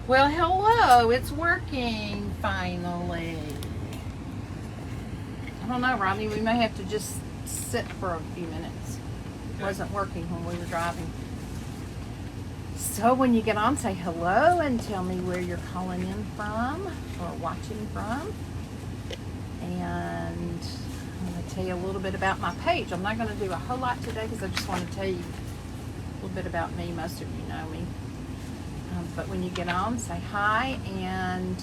Well, hello, it's working finally. I don't know, Rodney, we may have to just sit for a few minutes. It wasn't working when we were driving. So when you get on, say hello and tell me where you're calling in from or watching from. And I'm going to tell you a little bit about my page. I'm not going to do a whole lot today because I just want to tell you a little bit about me. Most of you know me. But when you get on, say hi. And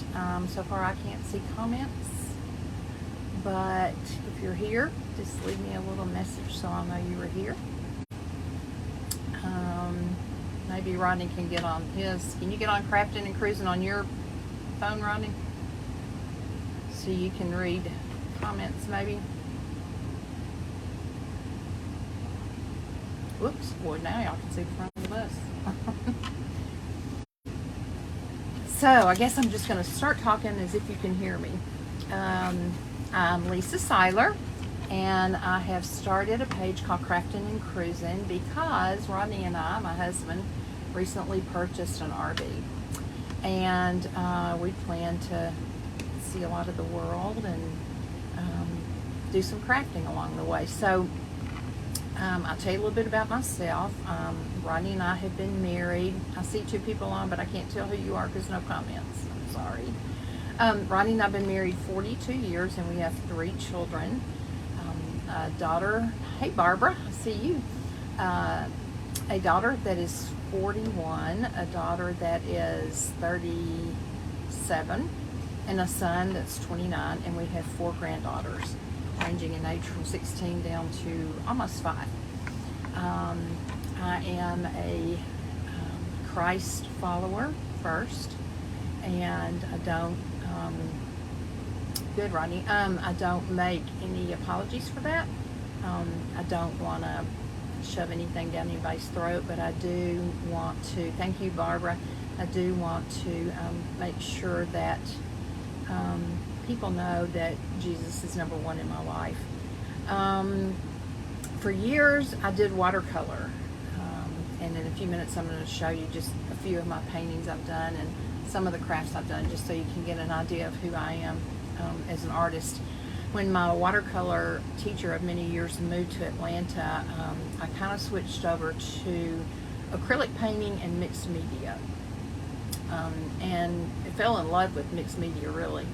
so far I can't see comments. But if you're here, just leave me a little message so I'll know you were here. Maybe Rodney can get on his. Can you get on Crafting and Cruising on your phone, Rodney? So you can read comments maybe. Whoops, boy, now y'all can see the front of the bus. So I guess I'm just going to start talking as if you can hear me. I'm Lisa Seiler, and I have started a page called Crafting and Cruising because Rodney and I, my husband, recently purchased an RV, and we plan to see a lot of the world and do some crafting along the way. So I'll tell you a little bit about myself. Rodney and I have been married. I see two people on, but I can't tell who you are because no comments. I'm sorry. Rodney and I have been married 42 years, and we have 3 children. A daughter, hey Barbara, I see you. A daughter that is 41, a daughter that is 37, and a son that's 29, and we have 4 granddaughters, ranging in age from 16 down to almost 5. I am a Christ follower first, and I don't, good Rodney, I don't make any apologies for that. I don't want to shove anything down anybody's throat, but I do want to, thank you Barbara, I do want to make sure that people know that Jesus is number 1 in my life. For years I did watercolor, and in a few minutes I'm going to show you just a few of my paintings I've done and some of the crafts I've done, just so you can get an idea of who I am as an artist. When my watercolor teacher of many years moved to Atlanta, I kind of switched over to acrylic painting and mixed media, and I fell in love with mixed media really.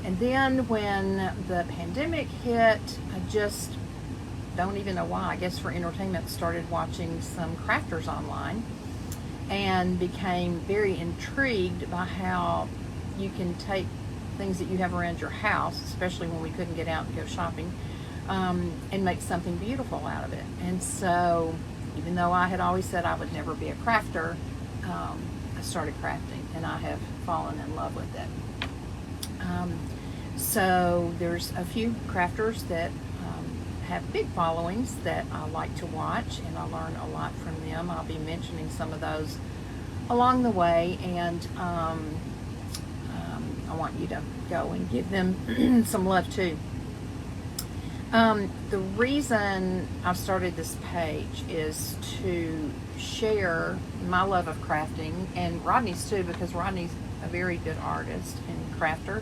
And then when the pandemic hit, I just don't even know why, I guess for entertainment, started watching some crafters online and became very intrigued by how you can take things that you have around your house, especially when we couldn't get out and go shopping, and make something beautiful out of it. And so even though I had always said I would never be a crafter, I started crafting, and I have fallen in love with it. So there's a few crafters that have big followings that I like to watch, and I learn a lot from them. I'll be mentioning some of those along the way, and I want you to go and give them some love too. The reason I've started this page is to share my love of crafting, and Rodney's too, because Rodney's a very good artist and crafter.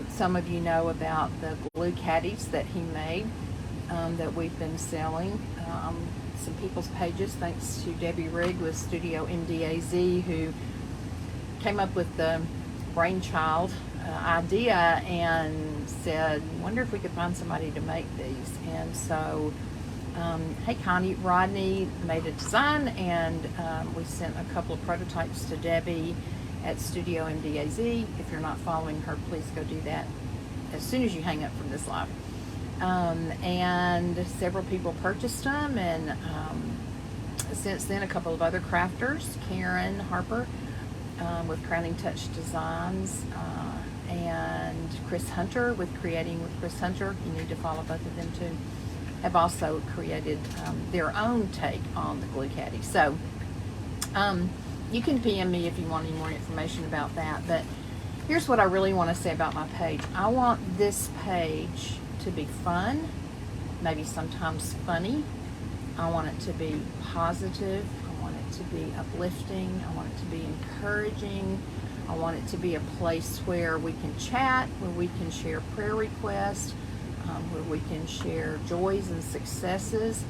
Some of you know about the glue caddies that he made, that we've been selling. Some people's pages, thanks to Debbie Rigg with Studio MDAZ, who came up with the brainchild idea and said, wonder if we could find somebody to make these. And so hey Connie, Rodney made a design, and we sent a couple of prototypes to Debbie at Studio MDAZ. If you're not following her, please go do that as soon as you hang up from this live. And several people purchased them, and since then a couple of other crafters, Karen Harper with Crowning Touch Designs, and Chris Hunter with Creating with Chris Hunter, you need to follow both of them too, have also created their own take on the glue caddy. So you can PM me if you want any more information about that, but here's what I really want to say about my page. I want this page to be fun, maybe sometimes funny. I want it to be positive. I want want it to be uplifting. I want it to be encouraging. I want it to be a place where we can chat, where we can share prayer requests, where we can share joys and successes.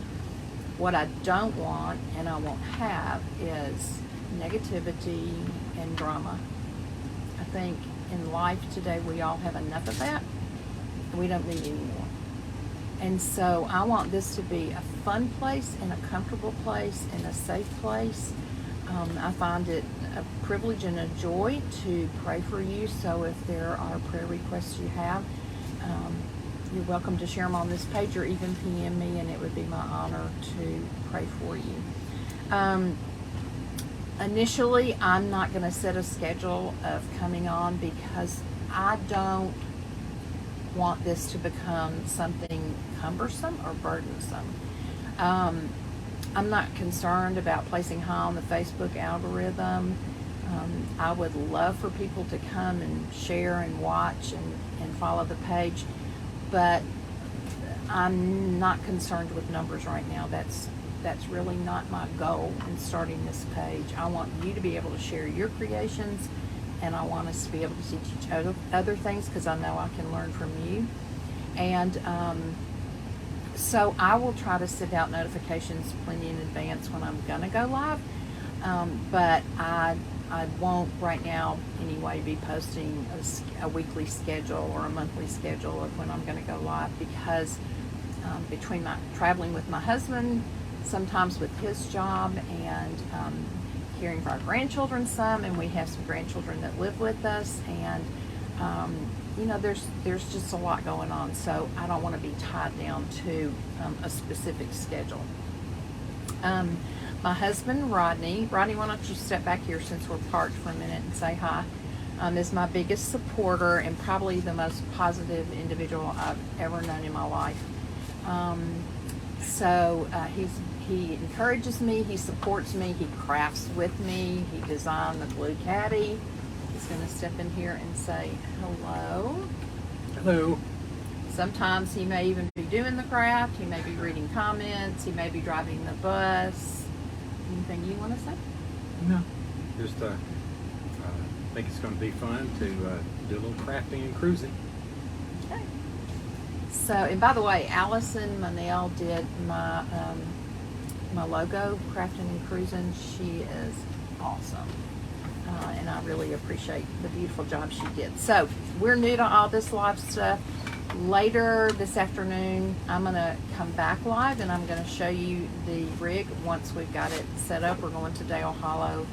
What I don't want and I won't have is negativity and drama. I think in life today we all have enough of that. We don't need any more. And so I want this to be a fun place and a comfortable place and a safe place. I find it a privilege and a joy to pray for you. So if there are prayer requests you have, you're welcome to share them on this page or even PM me, and it would be my honor to pray for you. Initially, I'm not going to set a schedule of coming on because I don't want this to become something cumbersome or burdensome. I'm not concerned about placing high on the Facebook algorithm. I would love for people to come and share and watch and follow the page, but I'm not concerned with numbers right now. That's really not my goal in starting this page. I want you to be able to share your creations, and I want us to be able to teach each other things because I know I can learn from you. And so I will try to send out notifications plenty in advance when I'm gonna go live, but I won't right now anyway be posting a weekly schedule or a monthly schedule of when I'm gonna go live because between my traveling with my husband, sometimes with his job, and caring for our grandchildren some, and we have some grandchildren that live with us, and you know, there's just a lot going on, so I don't want to be tied down to a specific schedule. My husband, Rodney, why don't you step back here since we're parked for a minute and say hi, is my biggest supporter and probably the most positive individual I've ever known in my life. So he encourages me, he supports me, he crafts with me, he designed the blue caddy. He's going to step in here and say hello. Hello. Sometimes he may even be doing the craft, he may be reading comments, he may be driving the bus. Anything you want to say? No, just think it's going to be fun to do a little crafting and cruising. Okay. So, and by the way, Allison Manel did my my logo, Crafting and Cruising. She is awesome. And I really appreciate the beautiful job she did. So we're new to all this live stuff. Later this afternoon, I'm going to come back live and I'm going to show you the rig once we've got it set up. We're going to Dale Hollow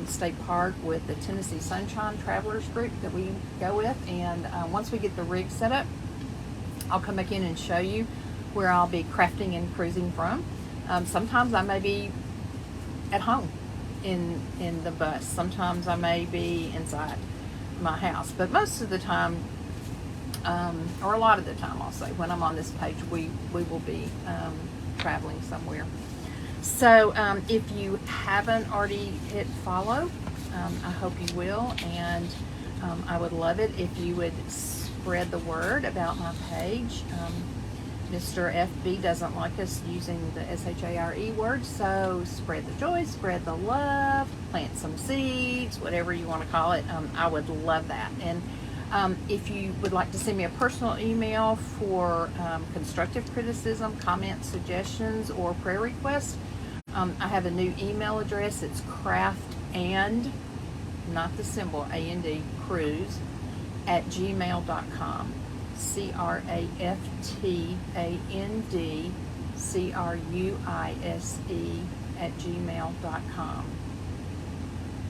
State Park with the Tennessee Sunshine Travelers group that we go with. And once we get the rig set up, I'll come back in and show you where I'll be crafting and cruising from. Sometimes I may be at home in the bus. Sometimes I may be inside my house, but most of the time, or a lot of the time, I'll say, when I'm on this page, we will be traveling somewhere. So if you haven't already hit follow, I hope you will, and I would love it if you would spread the word about my page. Mr. FB doesn't like us using the SHARE word, so spread the joy, spread the love, plant some seeds, whatever you want to call it. I would love that. And if you would like to send me a personal email for constructive criticism, comments, suggestions, or prayer requests, I have a new email address. It's craft and, not the symbol, AND, cruise, @gmail.com. CRAFTAND @gmail.com.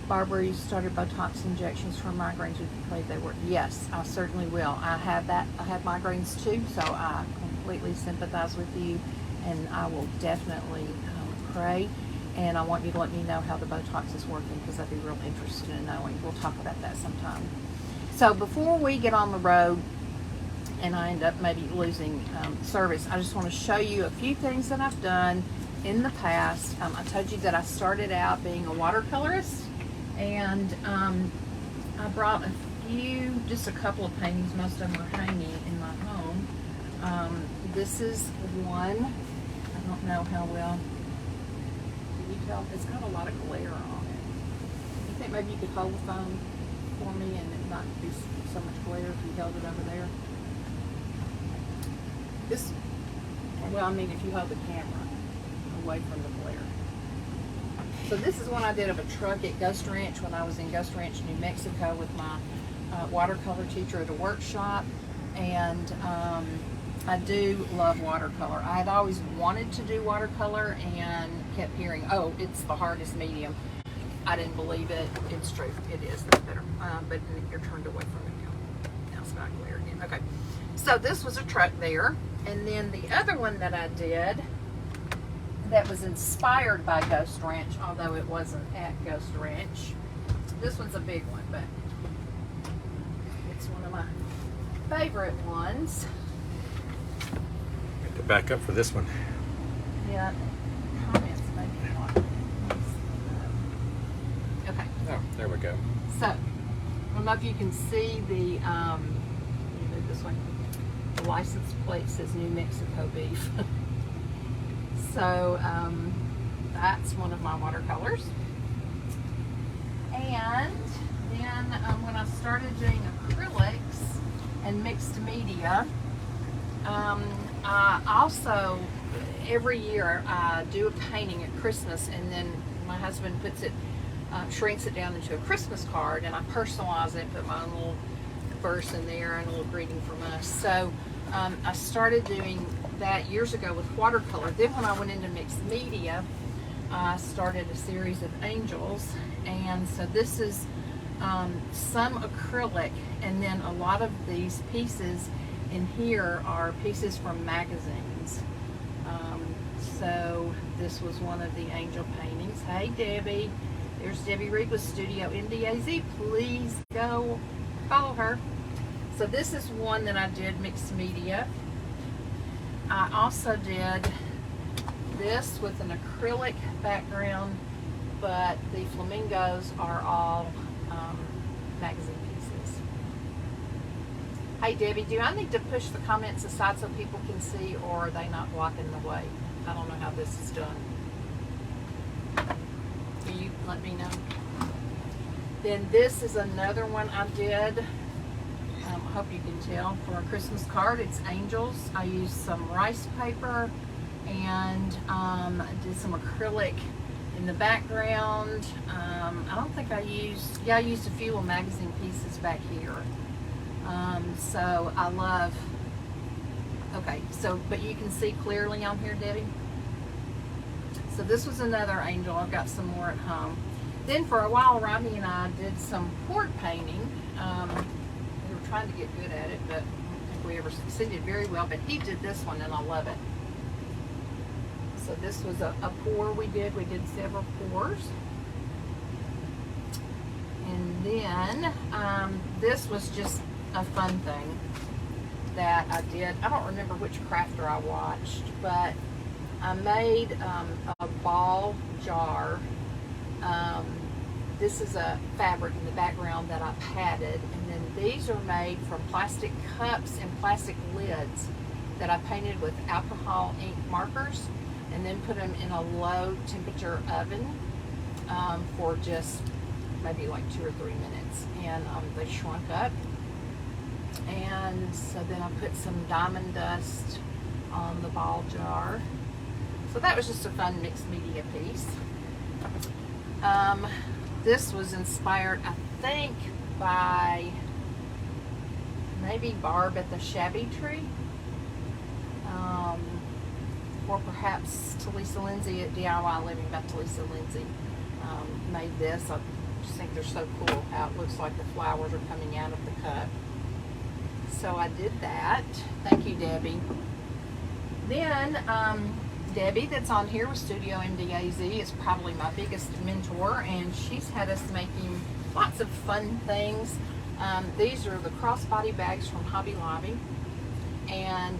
Barbara, you started Botox injections for migraines. Would you pray they work? Yes, I certainly will. I have that. I have migraines too, so I completely sympathize with you, and I will definitely pray. And I want you to let me know how the Botox is working because I'd be real interested in knowing. We'll talk about that sometime. So before we get on the road, and I end up maybe losing service, I just want to show you a few things that I've done in the past. I told you that I started out being a watercolorist, and I brought just a couple of paintings. Most of them are hanging in my home. This is one. I don't know how well Can you tell? It's got a lot of glare on it. You think maybe you could hold the phone for me and it not be so much glare if you held it over there? This, well, I mean, if you hold the camera away from the glare. So this is one I did of a truck at Ghost Ranch when I was in Ghost Ranch, New Mexico with my watercolor teacher at a workshop. And I do love watercolor. I had always wanted to do watercolor and kept hearing, oh, it's the hardest medium. I didn't believe it. It's true. It is. That's better. But you're turned away from it now. Now it's not clear again. Okay. So this was a truck there. And then the other one that I did that was inspired by Ghost Ranch, although it wasn't at Ghost Ranch. This one's a big one, but it's one of my favorite ones. Have to back up for this one. Yeah, comments maybe not. Okay. Oh, there we go. So, I don't know if you can see the, let me move this way. The license plate says New Mexico beef. So, that's one of my watercolors. And then when I started doing acrylics and mixed media, I also, every year I do a painting at Christmas, and then my husband puts it, shrinks it down into a Christmas card, and I personalize it, put my own little verse in there and a little greeting from us. So I started doing that years ago with watercolor. Then when I went into mixed media, I started a series of angels, and so this is some acrylic, and then a lot of these pieces in here are pieces from magazines. So this was one of the angel paintings. Hey Debbie, there's Debbie Reed with Studio NDAZ. Please go follow her. So this is one that I did mixed media. I also did this with an acrylic background, but the flamingos are all magazine pieces. Hey Debbie, do I need to push the comments aside so people can see, or are they not blocking the way? I don't know how this is done. Will you let me know? Then this is another one I did. I hope you can tell, for a Christmas card. It's angels. I used some rice paper and did some acrylic in the background. I don't think I used, yeah, I used a few little magazine pieces back here. So I love, okay, so, but you can see clearly on here, Debbie. So this was another angel. I've got some more at home. Then for a while, Rodney and I did some port painting. We were trying to get good at it, but I don't think we ever succeeded very well. But he did this one, and I love it. So this was a pour we did. We did several pours. And then this was just a fun thing that I did. I don't remember which crafter I watched, but I made a ball jar. This is a fabric in the background that I padded, and then these are made from plastic cups and plastic lids that I painted with alcohol ink markers, and then put them in a low temperature oven for just maybe like 2 or 3 minutes, and they shrunk up. And so then I put some diamond dust on the ball jar. So that was just a fun mixed media piece. This was inspired, I think, by maybe Barb at the Shabby Tree, or perhaps Talisa Lindsay at DIY Living by Talisa Lindsay made this. I just think they're so cool how it looks like the flowers are coming out of the cup. So I did that. Thank you, Debbie. Then Debbie, that's on here with Studio MDAZ, is probably my biggest mentor, and she's had us making lots of fun things. These are the crossbody bags from Hobby Lobby, and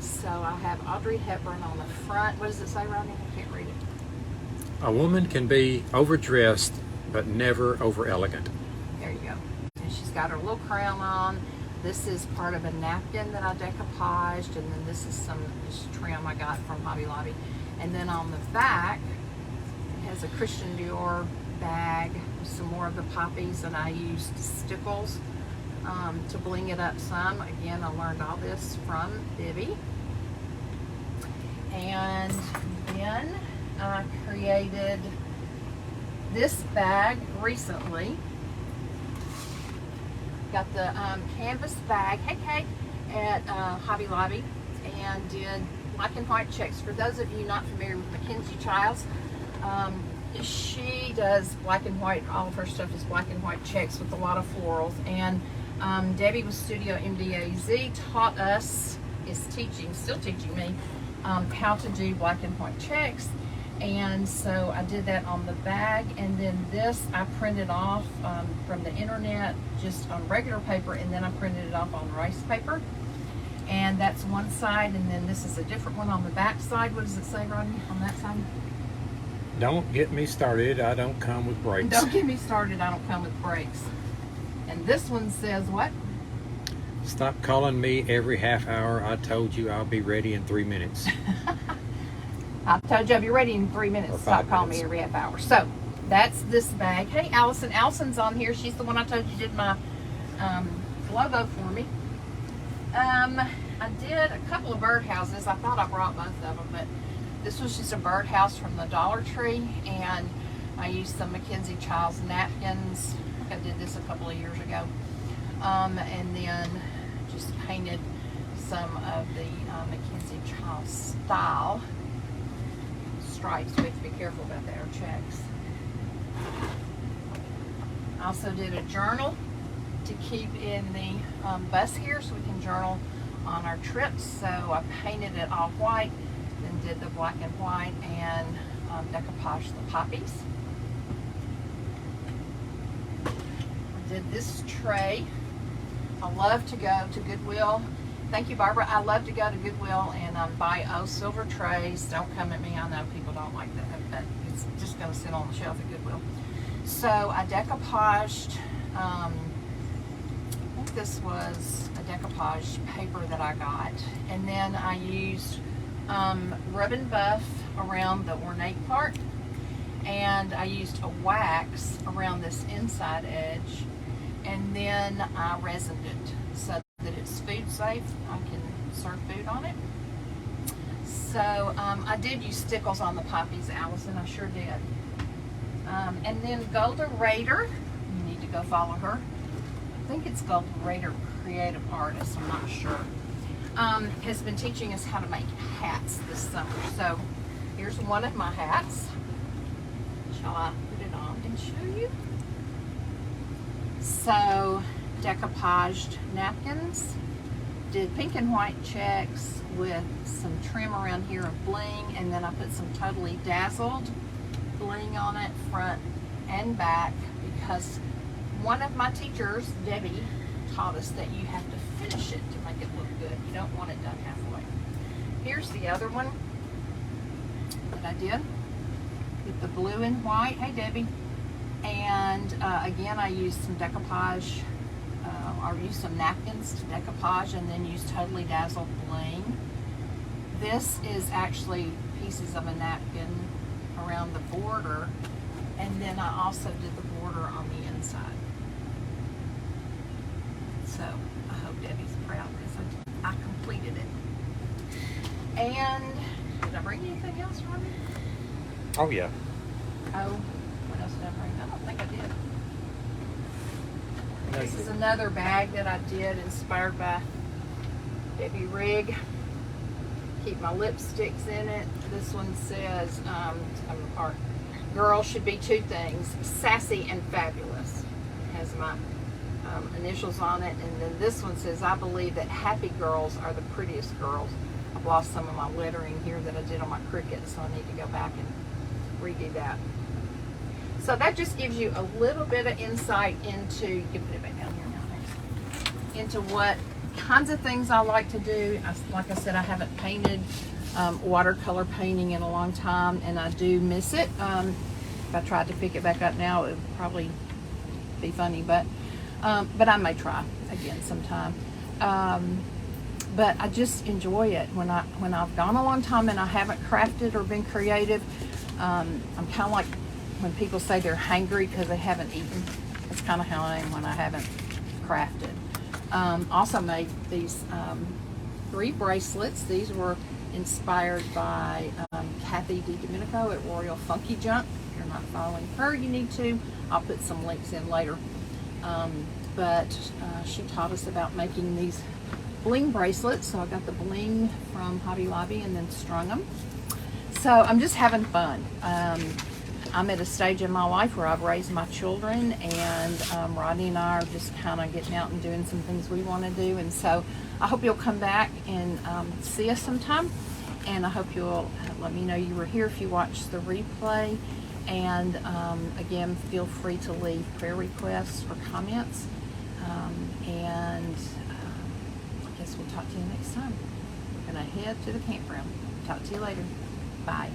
so I have Audrey Hepburn on the front. What does it say, Rodney? I can't read it. A woman can be overdressed, but never over elegant. There you go. And she's got her little crown on. This is part of a napkin that I decoupaged, and then this is some trim I got from Hobby Lobby. And then on the back, has a Christian Dior bag with some more of the poppies, and I used stickles to bling it up some. Again, I learned all this from Debbie. And then I created this bag recently. Got the canvas bag, hey Kate, at Hobby Lobby, and did black and white checks. For those of you not familiar with Mackenzie Childs, she does black and white. All of her stuff is black and white checks with a lot of florals. And Debbie with Studio MDAZ taught us, still teaching me, how to do black and white checks. And so I did that on the bag, and then this I printed off from the internet just on regular paper, and then I printed it off on rice paper. And that's one side, and then this is a different one on the back side. What does it say, Rodney, on that side? Don't get me started. I don't come with brakes. Don't get me started. I don't come with brakes. And this one says what? Stop calling me every half hour. I told you I'll be ready in 3 minutes. I told you I'll be ready in 3 minutes. Or Stop 5 calling me minutes. every half hour. So that's this bag. Hey, Allison. Allison's on here. She's the one I told you did my logo for me. I did a couple of birdhouses. I thought I brought both of them, but this was just a birdhouse from the Dollar Tree, and I used some Mackenzie Childs napkins. I think I did this a couple of years ago. And then just painted some of the Mackenzie Childs style stripes. We have to be careful about the air checks. I also did a journal to keep in the bus here so we can journal on our trips. So I painted it all white, then did the black and white, and decoupaged the poppies. I did this tray. I love to go to Goodwill. Thank you, Barbara. I love to go to Goodwill and buy silver trays. Don't come at me. I know people don't like that, but it's just going to sit on the shelf at Goodwill. So I decoupaged, I think this was a decoupage paper that I got. And then I used rub and buff around the ornate part. And I used a wax around this inside edge. And then I resined it so that it's food safe. I can serve food on it. So I did use stickles on the poppies, Allison. I sure did. And then Golda Raider, you need to go follow her. I think it's Golda Raider Creative Artist, I'm not sure. Has been teaching us how to make hats this summer. So here's one of my hats. Shall I put it on and show you? So decoupaged napkins, did pink and white checks with some trim around here of bling, and then I put some Totally Dazzled bling on it front and back, because one of my teachers, Debbie, taught us that you have to finish it to make it look good. You don't want it done halfway. Here's the other one that I did with the blue and white. Hey, Debbie. And again, I used some decoupage, I used some napkins to decoupage, and then used Totally Dazzled bling. This is actually pieces of a napkin around the border, and then I also did the border on the inside. So I hope Debbie's proud because I completed it. And did I bring anything else from you? Oh, yeah. Oh, what else did I bring? I don't think I did. This is another bag that I did inspired by Debbie Rigg. Keep my lipsticks in it. This one says, it's coming apart. Girls should be two things, sassy and fabulous. It has my initials on it. And then this one says, I believe that happy girls are the prettiest girls. I've lost some of my lettering here that I did on my Cricut, so I need to go back and redo that. So that just gives you a little bit of insight into, you can put it back down here now, into what kinds of things I like to do. Like I said, I haven't painted watercolor painting in a long time, and I do miss it. If I tried to pick it back up now, it would probably be funny, but I may try again sometime. But I just enjoy it when I've gone a long time and I haven't crafted or been creative. I'm kind of like when people say they're hangry because they haven't eaten. That's kind of how I am when I haven't crafted. Also made these 3 bracelets. These were inspired by Kathy DiDomenico at Royal Funky Junk. If you're not following her, you need to. I'll put some links in later. But she taught us about making these bling bracelets. So I got the bling from Hobby Lobby and then strung them. So I'm just having fun. I'm at a stage in my life where I've raised my children, and Rodney and I are just kind of getting out and doing some things we want to do. And so I hope you'll come back and see us sometime. And I hope you'll let me know you were here if you watched the replay. And again, feel free to leave prayer requests or comments. I guess we'll talk to you next time. We're going to head to the campground. Talk to you later. Bye.